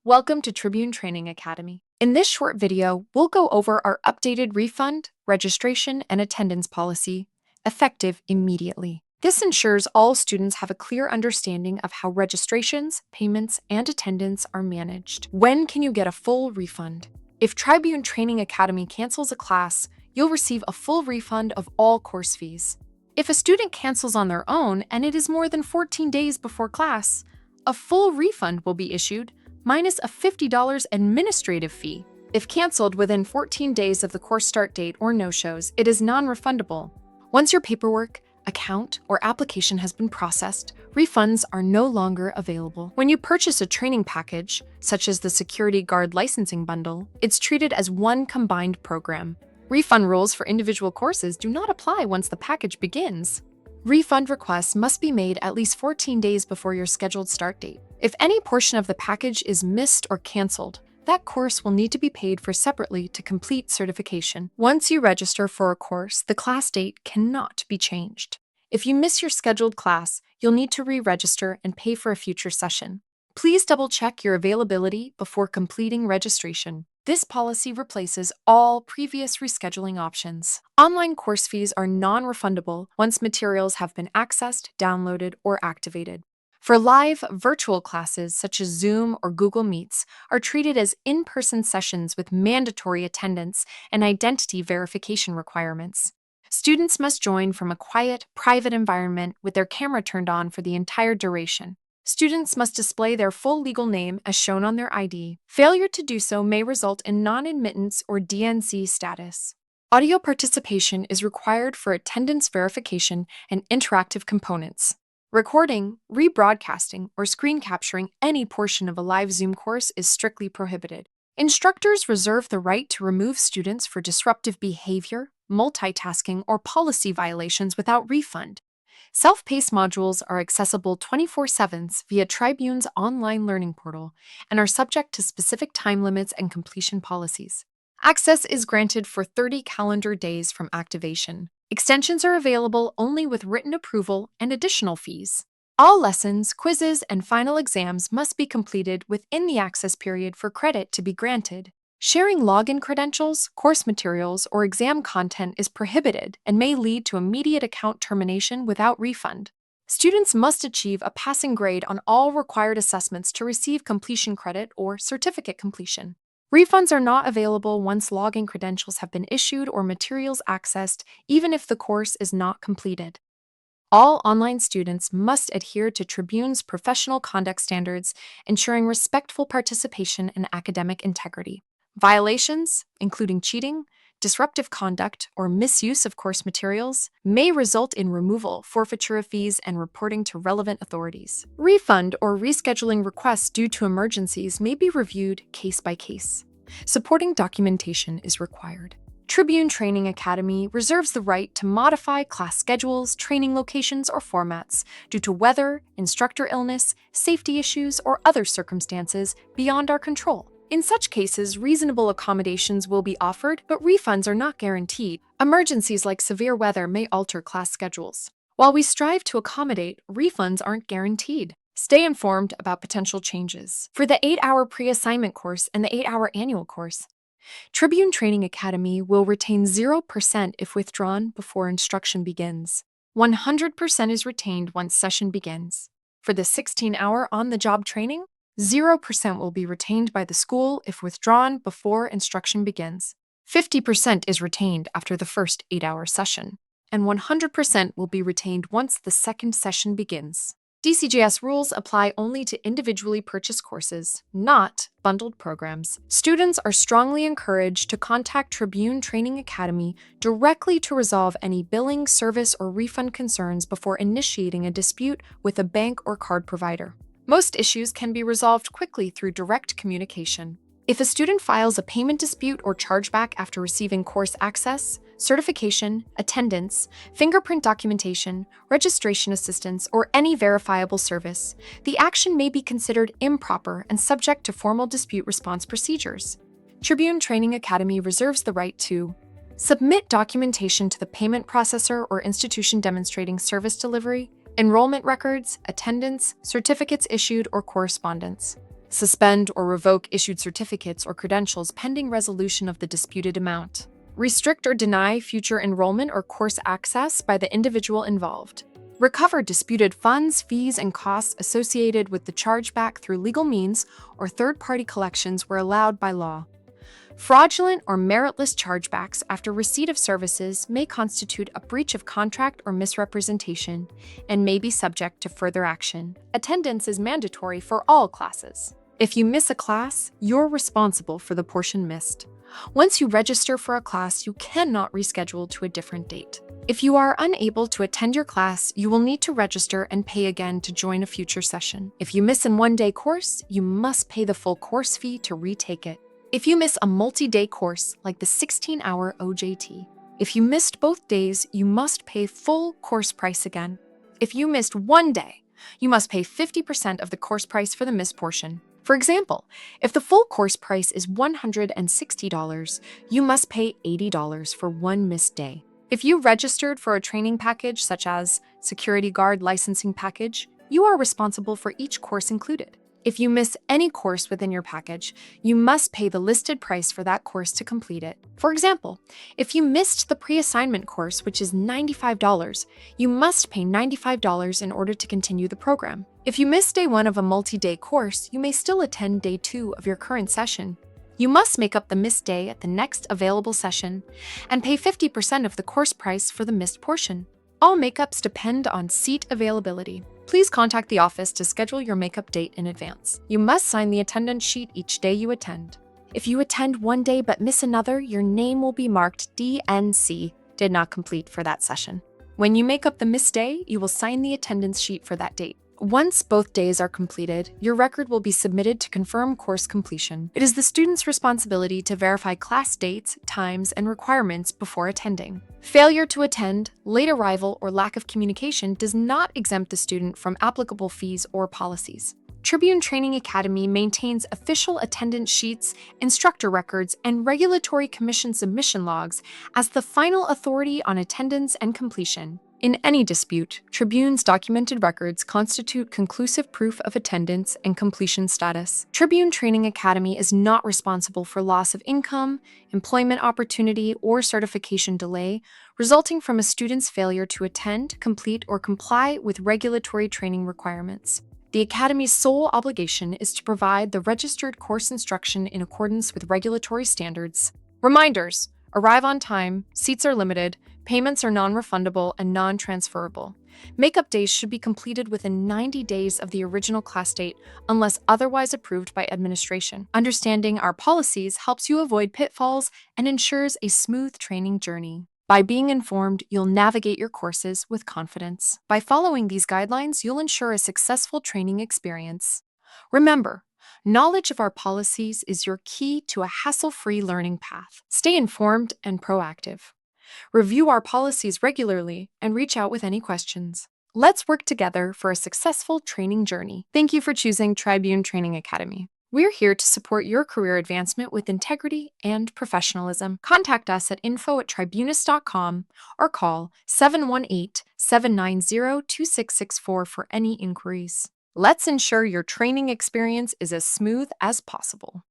Welcome to Tribune Training Academy. In this short video, we'll go over our updated refund, registration, and attendance policy, effective immediately. This ensures all students have a clear understanding of how registrations, payments, and attendance are managed. When can you get a full refund? If Tribune Training Academy cancels a class, you'll receive a full refund of all course fees. If a student cancels on their own and it is more than 14 days before class, a full refund will be issued, minus a $50 administrative fee. If canceled within 14 days of the course start date or no-shows, it is non-refundable. Once your paperwork, account, or application has been processed, refunds are no longer available. When you purchase a training package, such as the Security Guard Licensing Bundle, it's treated as one combined program. Refund rules for individual courses do not apply once the package begins. Refund requests must be made at least 14 days before your scheduled start date. If any portion of the package is missed or canceled, that course will need to be paid for separately to complete certification. Once you register for a course, the class date cannot be changed. If you miss your scheduled class, you'll need to re-register and pay for a future session. Please double-check your availability before completing registration. This policy replaces all previous rescheduling options. Online course fees are non-refundable once materials have been accessed, downloaded, or activated. For live, virtual classes such as Zoom or Google Meets are treated as in-person sessions with mandatory attendance and identity verification requirements. Students must join from a quiet, private environment with their camera turned on for the entire duration. Students must display their full legal name as shown on their ID. Failure to do so may result in non-admittance or DNC status. Audio participation is required for attendance verification and interactive components. Recording, rebroadcasting, or screen capturing any portion of a live Zoom course is strictly prohibited. Instructors reserve the right to remove students for disruptive behavior, multitasking, or policy violations without refund. Self-paced modules are accessible 24/7 via Tribune's online learning portal and are subject to specific time limits and completion policies. Access is granted for 30 calendar days from activation. Extensions are available only with written approval and additional fees. All lessons, quizzes, and final exams must be completed within the access period for credit to be granted. Sharing login credentials, course materials, or exam content is prohibited and may lead to immediate account termination without refund. Students must achieve a passing grade on all required assessments to receive completion credit or certificate completion. Refunds are not available once login credentials have been issued or materials accessed, even if the course is not completed. All online students must adhere to Tribune's professional conduct standards, ensuring respectful participation and academic integrity. Violations, including cheating, disruptive conduct, or misuse of course materials, may result in removal, forfeiture of fees, and reporting to relevant authorities. Refund or rescheduling requests due to emergencies may be reviewed case by case. Supporting documentation is required. Tribune Training Academy reserves the right to modify class schedules, training locations, or formats due to weather, instructor illness, safety issues, or other circumstances beyond our control. In such cases, reasonable accommodations will be offered, but refunds are not guaranteed. Emergencies like severe weather may alter class schedules. While we strive to accommodate, refunds aren't guaranteed. Stay informed about potential changes. For the 8-hour pre-assignment course and the 8-hour annual course, Tribune Training Academy will retain 0% if withdrawn before instruction begins. 100% is retained once session begins. For the 16-hour on-the-job training, 0% will be retained by the school if withdrawn before instruction begins. 50% is retained after the first 8-hour session, and 100% will be retained once the second session begins. DCJS rules apply only to individually purchased courses, not bundled programs. Students are strongly encouraged to contact Tribune Training Academy directly to resolve any billing, service, or refund concerns before initiating a dispute with a bank or card provider. Most issues can be resolved quickly through direct communication. If a student files a payment dispute or chargeback after receiving course access, certification, attendance, fingerprint documentation, registration assistance, or any verifiable service, the action may be considered improper and subject to formal dispute response procedures. Tribune Training Academy reserves the right to submit documentation to the payment processor or institution demonstrating service delivery, enrollment records, attendance, certificates issued, or correspondence. Suspend or revoke issued certificates or credentials pending resolution of the disputed amount. Restrict or deny future enrollment or course access by the individual involved. Recover disputed funds, fees, and costs associated with the chargeback through legal means or third-party collections where allowed by law. Fraudulent or meritless chargebacks after receipt of services may constitute a breach of contract or misrepresentation and may be subject to further action. Attendance is mandatory for all classes. If you miss a class, you're responsible for the portion missed. Once you register for a class, you cannot reschedule to a different date. If you are unable to attend your class, you will need to register and pay again to join a future session. If you miss a one-day course, you must pay the full course fee to retake it. If you miss a multi-day course, like the 16-hour OJT, if you missed both days, you must pay full course price again. If you missed one day, you must pay 50% of the course price for the missed portion. For example, if the full course price is $160, you must pay $80 for one missed day. If you registered for a training package such as Security Guard Licensing Package, you are responsible for each course included. If you miss any course within your package, you must pay the listed price for that course to complete it. For example, if you missed the pre-assignment course, which is $95, you must pay $95 in order to continue the program. If you miss day 1 of a multi-day course, you may still attend day 2 of your current session. You must make up the missed day at the next available session and pay 50% of the course price for the missed portion. All makeups depend on seat availability. Please contact the office to schedule your makeup date in advance. You must sign the attendance sheet each day you attend. If you attend one day but miss another, your name will be marked DNC, did not complete for that session. When you make up the missed day, you will sign the attendance sheet for that date. Once both days are completed, your record will be submitted to confirm course completion. It is the student's responsibility to verify class dates, times, and requirements before attending. Failure to attend, late arrival, or lack of communication does not exempt the student from applicable fees or policies. Tribune Training Academy maintains official attendance sheets, instructor records, and regulatory commission submission logs as the final authority on attendance and completion. In any dispute, Tribune's documented records constitute conclusive proof of attendance and completion status. Tribune Training Academy is not responsible for loss of income, employment opportunity, or certification delay resulting from a student's failure to attend, complete, or comply with regulatory training requirements. The Academy's sole obligation is to provide the registered course instruction in accordance with regulatory standards. Reminders: arrive on time, seats are limited, payments are non-refundable and non-transferable. Makeup days should be completed within 90 days of the original class date unless otherwise approved by administration. Understanding our policies helps you avoid pitfalls and ensures a smooth training journey. By being informed, you'll navigate your courses with confidence. By following these guidelines, you'll ensure a successful training experience. Remember, knowledge of our policies is your key to a hassle-free learning path. Stay informed and proactive. Review our policies regularly and reach out with any questions. Let's work together for a successful training journey. Thank you for choosing Tribune Training Academy. We're here to support your career advancement with integrity and professionalism. Contact us at info@tribunus.com or call 718-790-2664 for any inquiries. Let's ensure your training experience is as smooth as possible.